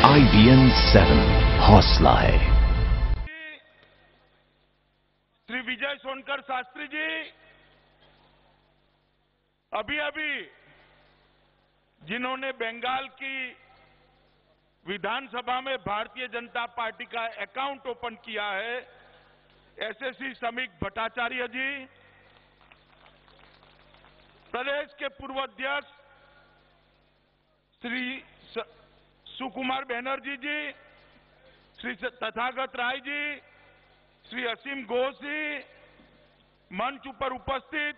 IBN 7 हौसला है। श्री विजय सोनकर शास्त्री जी अभी अभी जिन्होंने बंगाल की विधानसभा में भारतीय जनता पार्टी का अकाउंट ओपन किया है, एसएससी समीक भट्टाचार्य जी, प्रदेश के पूर्व अध्यक्ष श्री सुकुमार बनर्जी जी, श्री तथागत राय जी, श्री असीम घोष जी, मंच पर उपस्थित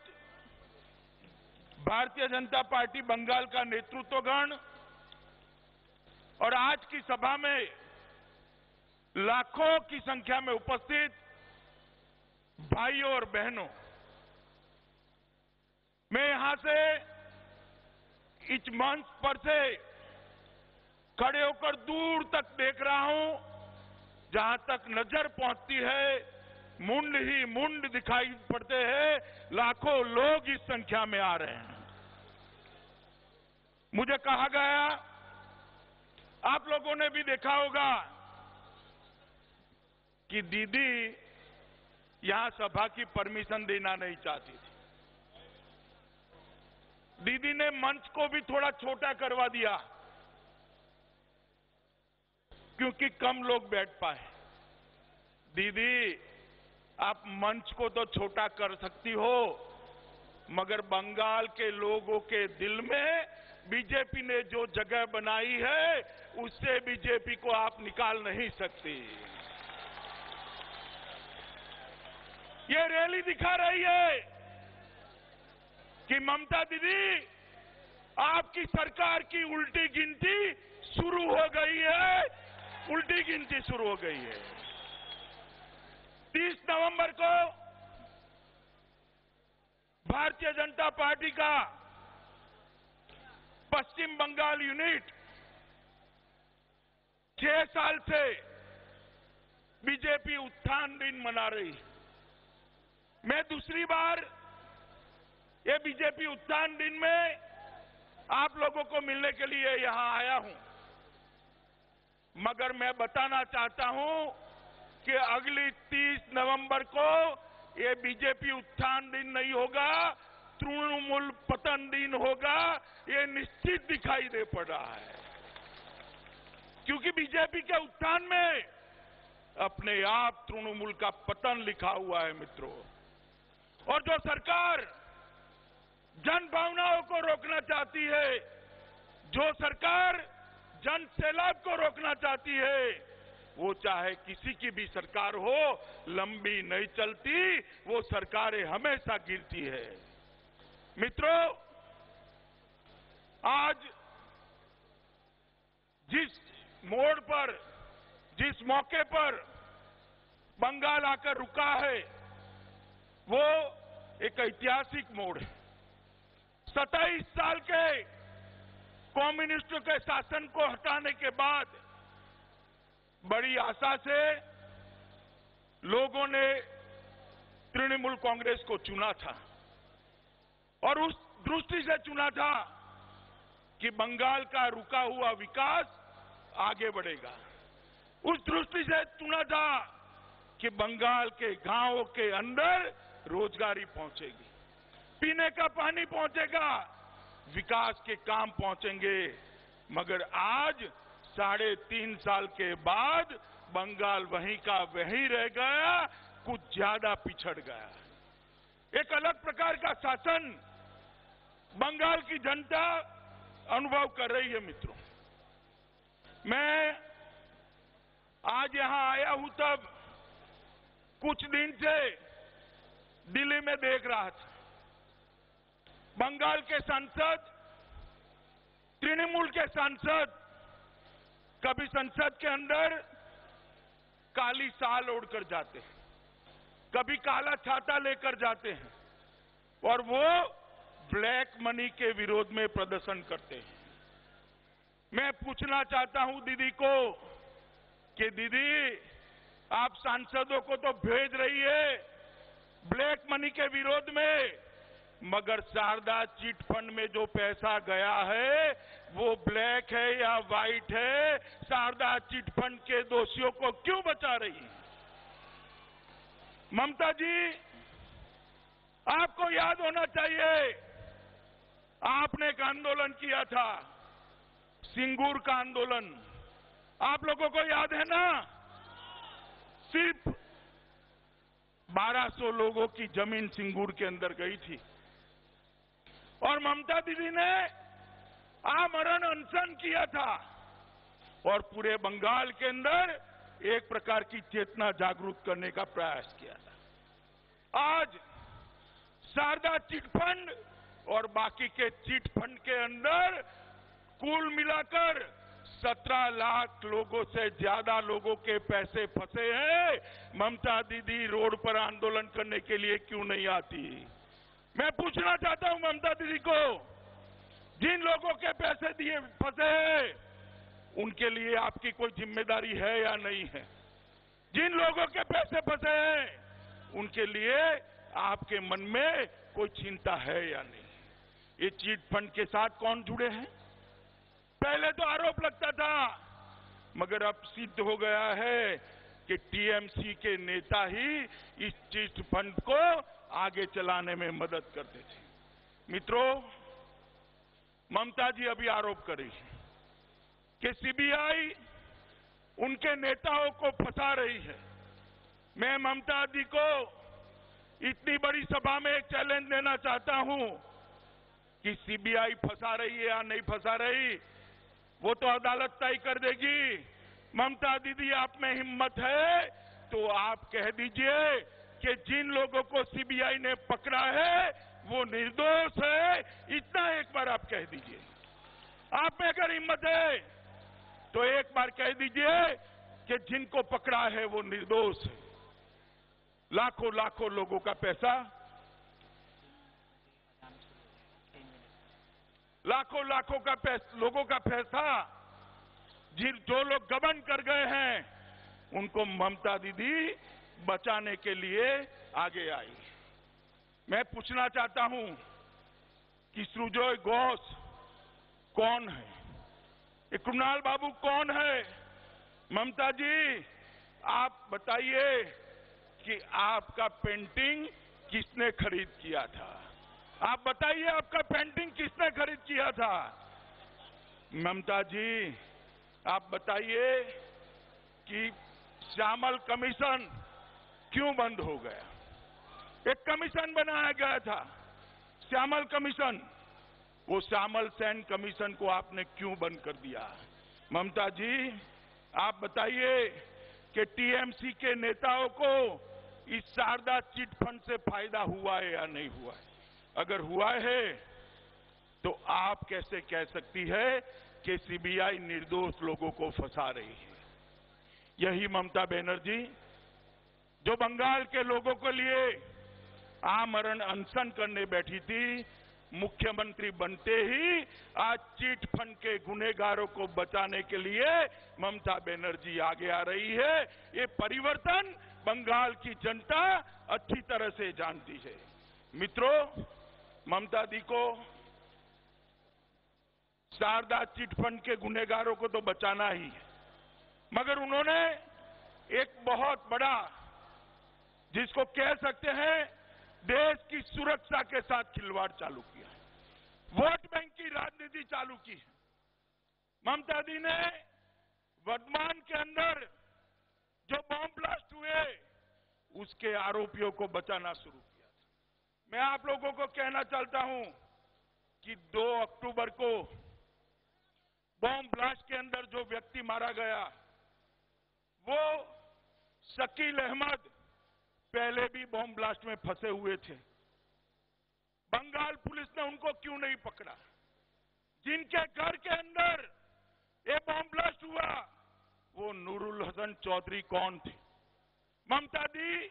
भारतीय जनता पार्टी बंगाल का नेतृत्वगण और आज की सभा में लाखों की संख्या में उपस्थित भाइयों और बहनों, मैं यहां से इस मंच पर से खड़े होकर दूर तक देख रहा हूं, जहां तक नजर पहुंचती है मुंड ही मुंड दिखाई पड़ते हैं, लाखों लोग इस संख्या में आ रहे हैं। मुझे कहा गया, आप लोगों ने भी देखा होगा कि दीदी यहां सभा की परमिशन देना नहीं चाहती थी। दीदी ने मंच को भी थोड़ा छोटा करवा दिया क्योंकि कम लोग बैठ पाए। दीदी, आप मंच को तो छोटा कर सकती हो, मगर बंगाल के लोगों के दिल में बीजेपी ने जो जगह बनाई है, उससे बीजेपी को आप निकाल नहीं सकती। ये रैली दिखा रही है कि ममता दीदी, आपकी सरकार की उल्टी गिनती शुरू हो गई है, उल्टी गिनती शुरू हो गई है। 30 नवंबर को भारतीय जनता पार्टी का पश्चिम बंगाल यूनिट 6 साल से बीजेपी उत्थान दिन मना रही। मैं दूसरी बार ये बीजेपी उत्थान दिन में आप लोगों को मिलने के लिए यहां आया हूं, मगर मैं बताना चाहता हूं कि अगली 30 नवंबर को ये बीजेपी उत्थान दिन नहीं होगा, तृणमूल पतन दिन होगा। ये निश्चित दिखाई दे पड़ रहा है, क्योंकि बीजेपी के उत्थान में अपने आप तृणमूल का पतन लिखा हुआ है मित्रों। और जो सरकार जन भावनाओं को रोकना चाहती है, जो सरकार जन सैलाब को रोकना चाहती है, वो चाहे किसी की भी सरकार हो, लंबी नहीं चलती, वो सरकारें हमेशा गिरती है। मित्रों, आज जिस मोड़ पर, जिस मौके पर बंगाल आकर रुका है, वो एक ऐतिहासिक मोड़ है। 27 साल के कम्युनिस्टों के शासन को हटाने के बाद बड़ी आशा से लोगों ने तृणमूल कांग्रेस को चुना था और उस दृष्टि से चुना था कि बंगाल का रुका हुआ विकास आगे बढ़ेगा। उस दृष्टि से चुना था कि बंगाल के गांवों के अंदर रोजगारी पहुंचेगी, पीने का पानी पहुंचेगा, विकास के काम पहुंचेंगे। मगर आज 3.5 साल के बाद बंगाल वहीं का वहीं रह गया, कुछ ज्यादा पिछड़ गया। एक अलग प्रकार का शासन बंगाल की जनता अनुभव कर रही है मित्रों। मैं आज यहां आया हूं, तब कुछ दिन से दिल्ली में देख रहा था, बंगाल के सांसद, तृणमूल के सांसद कभी संसद के अंदर काली शाल ओढ़कर जाते हैं, कभी काला छाता लेकर जाते हैं और वो ब्लैक मनी के विरोध में प्रदर्शन करते हैं। मैं पूछना चाहता हूं दीदी को कि दीदी, आप सांसदों को तो भेज रही है ब्लैक मनी के विरोध में, मगर शारदा चिट फंड में जो पैसा गया है वो ब्लैक है या व्हाइट है? शारदा चिट फंड के दोषियों को क्यों बचा रही है? ममता जी, आपको याद होना चाहिए, आपने एक आंदोलन किया था, सिंगूर का आंदोलन। आप लोगों को याद है ना? सिर्फ 1200 लोगों की जमीन सिंगूर के अंदर गई थी और ममता दीदी ने आमरण अनशन किया था और पूरे बंगाल के अंदर एक प्रकार की चेतना जागरूक करने का प्रयास किया था। आज शारदा चिट फंड और बाकी के चिट फंड के अंदर कुल मिलाकर 17 लाख लोगों से ज्यादा लोगों के पैसे फंसे हैं। ममता दीदी रोड पर आंदोलन करने के लिए क्यों नहीं आती? मैं पूछना चाहता हूं ममता दीदी को, जिन लोगों के पैसे दिए फंसे हैं उनके लिए आपकी कोई जिम्मेदारी है या नहीं है? जिन लोगों के पैसे फंसे हैं उनके लिए आपके मन में कोई चिंता है या नहीं? ये चिट फंड के साथ कौन जुड़े हैं? पहले तो आरोप लगता था, मगर अब सिद्ध हो गया है कि टीएमसी के नेता ही इस चिट फंड को आगे चलाने में मदद करते थे। मित्रों, ममता जी अभी आरोप कर रही है कि सीबीआई उनके नेताओं को फंसा रही है। मैं ममता जी को इतनी बड़ी सभा में एक चैलेंज देना चाहता हूं कि सीबीआई फंसा रही है या नहीं फंसा रही, वो तो अदालत तय कर देगी। ममता दीदी, आप में हिम्मत है तो आप कह दीजिए कि जिन लोगों को सीबीआई ने पकड़ा है वो निर्दोष है। इतना एक बार आप कह दीजिए। आप में अगर हिम्मत है तो एक बार कह दीजिए कि जिनको पकड़ा है वो निर्दोष है। लाखों लाखों लोगों का पैसा, लाखों लाखों का लोगों का पैसा जो लोग गबन कर गए हैं उनको ममता दीदी बचाने के लिए आगे आई। मैं पूछना चाहता हूं कि सुजॉय घोष कौन है? ये कृणाल बाबू कौन है? ममता जी, आप बताइए कि आपका पेंटिंग किसने खरीद किया था? आप बताइए, आपका पेंटिंग किसने खरीद किया था? ममता जी, आप बताइए कि श्यामल कमीशन क्यों बंद हो गया? एक कमीशन बनाया गया था, श्यामल कमीशन। वो श्यामल सेन कमीशन को आपने क्यों बंद कर दिया? ममता जी, आप बताइए कि टीएमसी के नेताओं को इस शारदा चिट फंड से फायदा हुआ है या नहीं हुआ है? अगर हुआ है तो आप कैसे कह सकती है कि सीबीआई निर्दोष लोगों को फंसा रही है? यही ममता बनर्जी जो बंगाल के लोगों के लिए आमरण अनशन करने बैठी थी, मुख्यमंत्री बनते ही आज चिट फंड के गुनहगारों को बचाने के लिए ममता बनर्जी आगे आ रही है। ये परिवर्तन बंगाल की जनता अच्छी तरह से जानती है। मित्रों, ममता दी को शारदा चिट फंड के गुनहगारों को तो बचाना ही है, मगर उन्होंने एक बहुत बड़ा, जिसको कह सकते हैं देश की सुरक्षा के साथ खिलवाड़ चालू किया है। वोट बैंक की राजनीति चालू की है। ममता दी ने वर्धमान के अंदर जो बॉम्ब ब्लास्ट हुए उसके आरोपियों को बचाना शुरू किया था। मैं आप लोगों को कहना चाहता हूं कि 2 अक्टूबर को बॉम्ब ब्लास्ट के अंदर जो व्यक्ति मारा गया वो शकील अहमद पहले भी बॉम्ब ब्लास्ट में फंसे हुए थे। बंगाल पुलिस ने उनको क्यों नहीं पकड़ा? जिनके घर के अंदर ये बॉम्ब ब्लास्ट हुआ वो नूरुल हसन चौधरी कौन थे? ममता दी,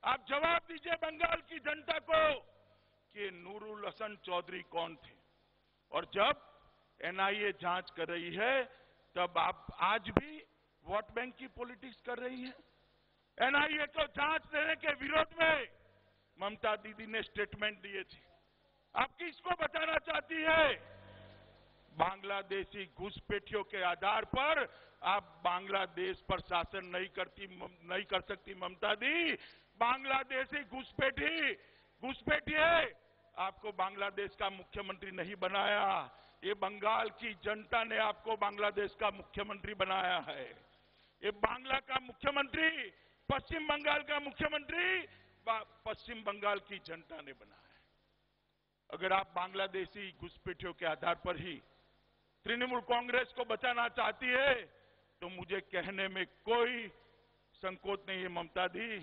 आप जवाब दीजिए बंगाल की जनता को कि नूरुल हसन चौधरी कौन थे? और जब एनआईए जांच कर रही है तब आप आज भी वोट बैंक की पॉलिटिक्स कर रही है। एनआईए को जांच देने के विरोध में ममता दीदी ने स्टेटमेंट दिए थे। आप किसको बचाना चाहती है? बांग्लादेशी घुसपैठियों के आधार पर आप बांग्लादेश पर शासन नहीं कर सकती ममता दी। बांग्लादेशी घुसपैठी है। आपको बांग्लादेश का मुख्यमंत्री नहीं बनाया, ये बंगाल की जनता ने आपको बांग्लादेश का मुख्यमंत्री बनाया है। ये बांग्ला का मुख्यमंत्री, पश्चिम बंगाल का मुख्यमंत्री पश्चिम बंगाल की जनता ने बनाया है। अगर आप बांग्लादेशी घुसपैठियों के आधार पर ही तृणमूल कांग्रेस को बचाना चाहती है तो मुझे कहने में कोई संकोच नहीं है ममता दी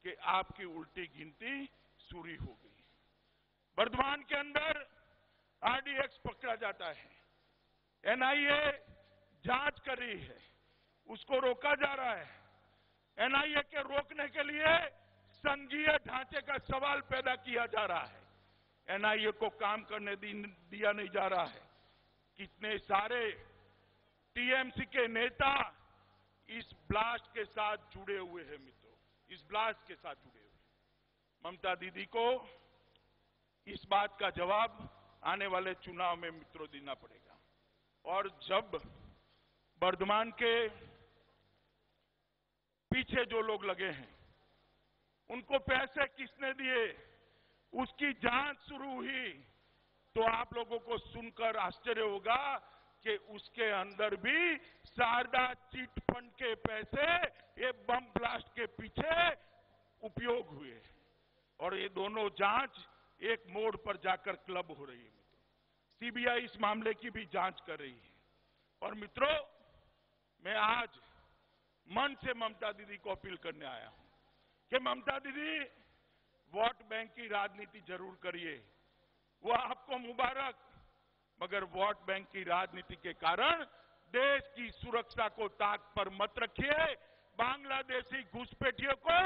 कि आपकी उल्टी गिनती शुरू हो गई। बर्धमान के अंदर आरडीएक्स पकड़ा जाता है, एनआईए जांच कर रही है, उसको रोका जा रहा है। एनआईए के रोकने के लिए संघीय ढांचे का सवाल पैदा किया जा रहा है। एनआईए को काम करने दिया नहीं जा रहा है। कितने सारे टीएमसी के नेता इस ब्लास्ट के साथ जुड़े हुए हैं मित्रों, इस ब्लास्ट के साथ जुड़े हुए। ममता दीदी को इस बात का जवाब आने वाले चुनाव में मित्रों देना पड़ेगा। और जब बर्धमान के पीछे जो लोग लगे हैं उनको पैसे किसने दिए, उसकी जांच शुरू हुई तो आप लोगों को सुनकर आश्चर्य होगा कि उसके अंदर भी शारदा चिट फंड के पैसे ये बम ब्लास्ट के पीछे उपयोग हुए और ये दोनों जांच एक मोड़ पर जाकर क्लब हो रही है। सीबीआई इस मामले की भी जांच कर रही है। और मित्रों, मैं आज मन से ममता दीदी को अपील करने आया हूं कि ममता दीदी वोट बैंक की राजनीति जरूर करिए, वो आपको मुबारक, मगर वोट बैंक की राजनीति के कारण देश की सुरक्षा को ताक पर मत रखिए। बांग्लादेशी घुसपैठियों को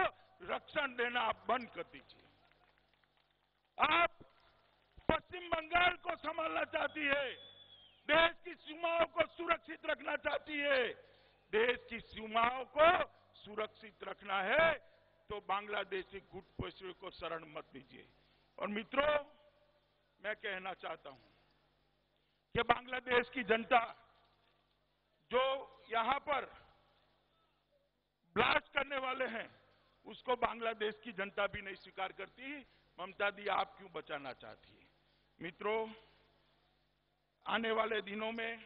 रक्षण देना आप बंद कर दीजिए। आप पश्चिम बंगाल को संभालना चाहती है, देश की सीमाओं को सुरक्षित रखना चाहती है। देश की सीमाओं को सुरक्षित रखना है तो बांग्लादेशी घुसपैठियों को शरण मत दीजिए। और मित्रों, मैं कहना चाहता हूं कि बांग्लादेश की जनता जो यहां पर ब्लास्ट करने वाले हैं उसको बांग्लादेश की जनता भी नहीं स्वीकार करती। ममता दी आप क्यों बचाना चाहती है? मित्रों, आने वाले दिनों में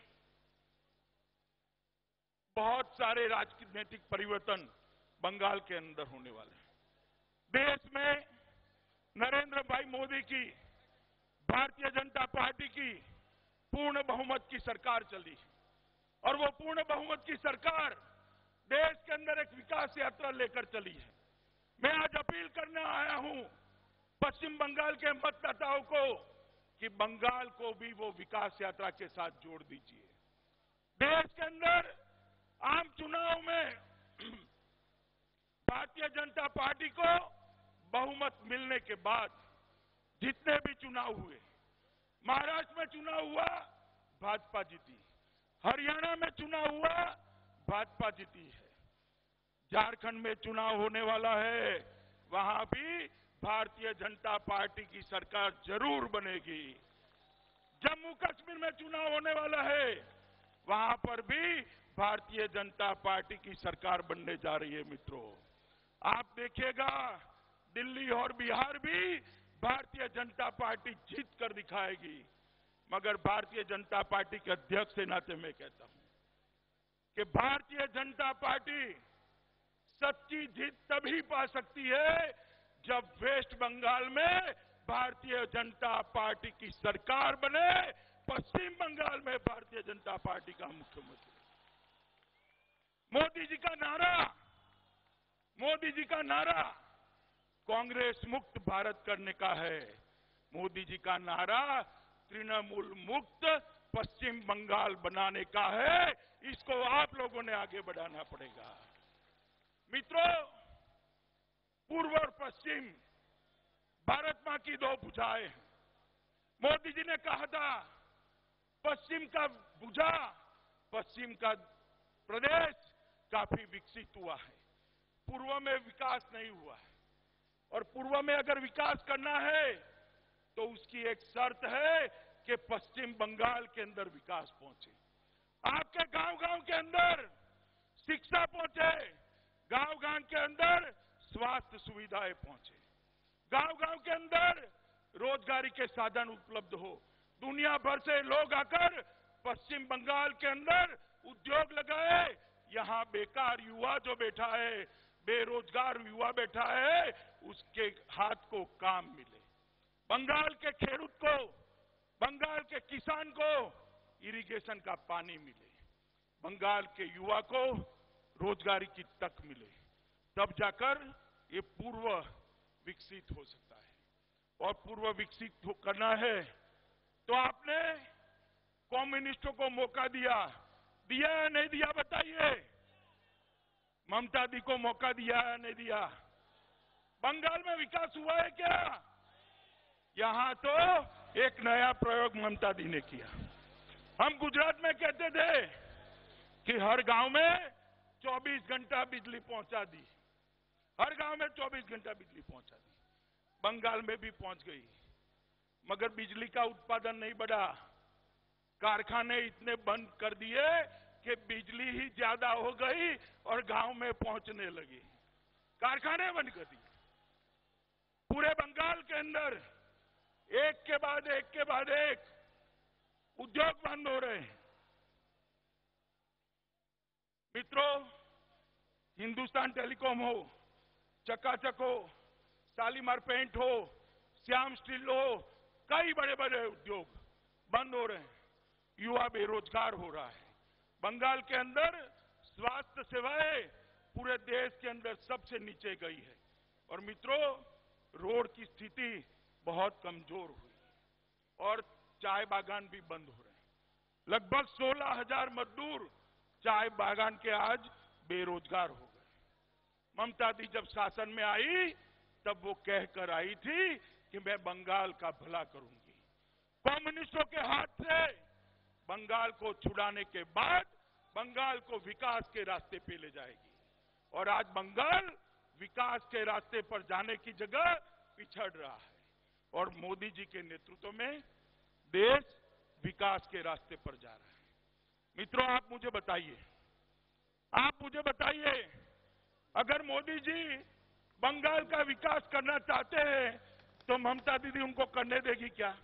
बहुत सारे राजनीतिक परिवर्तन बंगाल के अंदर होने वाले हैं। देश में नरेंद्र भाई मोदी की भारतीय जनता पार्टी की पूर्ण बहुमत की सरकार चली और वो पूर्ण बहुमत की सरकार देश के अंदर एक विकास यात्रा लेकर चली है। मैं आज अपील करने आया हूं पश्चिम बंगाल के मतदाताओं को कि बंगाल को भी वो विकास यात्रा के साथ जोड़ दीजिए। देश के अंदर आम चुनाव में भारतीय जनता पार्टी को बहुमत मिलने के बाद जितने भी चुनाव हुए, महाराष्ट्र में चुनाव हुआ भाजपा जीती, हरियाणा में चुनाव हुआ भाजपा जीती है, झारखंड में चुनाव होने वाला है, वहां भी भारतीय जनता पार्टी की सरकार जरूर बनेगी। जम्मू कश्मीर में चुनाव होने वाला है, वहां पर भी भारतीय जनता पार्टी की सरकार बनने जा रही है। मित्रों, आप देखिएगा दिल्ली और बिहार भी भारतीय जनता पार्टी जीत कर दिखाएगी। मगर भारतीय जनता पार्टी के अध्यक्ष के नाते मैं कहता हूं कि भारतीय जनता पार्टी सच्ची जीत तभी पा सकती है जब वेस्ट बंगाल में भारतीय जनता पार्टी की सरकार बने, पश्चिम बंगाल में भारतीय जनता पार्टी का मुख्यमंत्री। मोदी जी का नारा कांग्रेस मुक्त भारत करने का है। मोदी जी का नारा तृणमूल मुक्त पश्चिम बंगाल बनाने का है। इसको आप लोगों ने आगे बढ़ाना पड़ेगा। मित्रों, पूर्व और पश्चिम भारत मां की दो भुजाएं हैं। मोदी जी ने कहा था पश्चिम का भुजा, पश्चिम का प्रदेश काफी विकसित हुआ है, पूर्व में विकास नहीं हुआ है। और पूर्व में अगर विकास करना है तो उसकी एक शर्त है कि पश्चिम बंगाल के अंदर विकास पहुंचे, आपके गांव-गांव के अंदर शिक्षा पहुंचे, गांव-गांव के अंदर स्वास्थ्य सुविधाएं पहुंचे, गांव-गांव के अंदर रोजगारी के साधन उपलब्ध हो, दुनिया भर से लोग आकर पश्चिम बंगाल के अंदर उद्योग लगाए, यहां बेकार युवा जो बैठा है, बेरोजगार युवा बैठा है, उसके हाथ को काम मिले, बंगाल के खेडूत को, बंगाल के किसान को इरिगेशन का पानी मिले, बंगाल के युवा को रोजगारी की तक मिले, तब जाकर ये पूर्व विकसित हो सकता है। और पूर्व विकसित करना है तो आपने कम्युनिस्टों को मौका दिया या नहीं दिया, बताइए। ममता दी को मौका दिया या नहीं दिया? बंगाल में विकास हुआ है क्या? यहां तो एक नया प्रयोग ममता दी ने किया। हम गुजरात में कहते थे कि हर गांव में 24 घंटा बिजली पहुंचा दी, हर गांव में 24 घंटा बिजली पहुंचा दी। बंगाल में भी पहुंच गई, मगर बिजली का उत्पादन नहीं बढ़ा, कारखाने इतने बंद कर दिए कि बिजली ही ज्यादा हो गई और गांव में पहुंचने लगी, कारखाने बंद कर दिए। पूरे बंगाल के अंदर एक के बाद एक उद्योग बंद हो रहे हैं। मित्रों, हिंदुस्तान टेलीकॉम हो, चकाचक हो, शालीमार पेंट हो, श्याम स्टील हो, कई बड़े बड़े उद्योग बंद हो रहे हैं, युवा बेरोजगार हो रहा है। बंगाल के अंदर स्वास्थ्य सेवाएं पूरे देश के अंदर सबसे नीचे गई है। और मित्रों, रोड की स्थिति बहुत कमजोर हुई और चाय बागान भी बंद हो रहे हैं। लगभग 16,000 मजदूर चाय बागान के आज बेरोजगार हो गए। ममता दी जब शासन में आई तब वो कहकर आई थी कि मैं बंगाल का भला करूंगी। कम्युनिस्टों के हाथ से बंगाल को छुड़ाने के बाद बंगाल को विकास के रास्ते पे ले जाएगी। और आज बंगाल विकास के रास्ते पर जाने की जगह पिछड़ रहा है और मोदी जी के नेतृत्व में देश विकास के रास्ते पर जा रहा है। मित्रों, आप मुझे बताइए, अगर मोदी जी बंगाल का विकास करना चाहते हैं तो ममता दीदी उनको करने देगी क्या?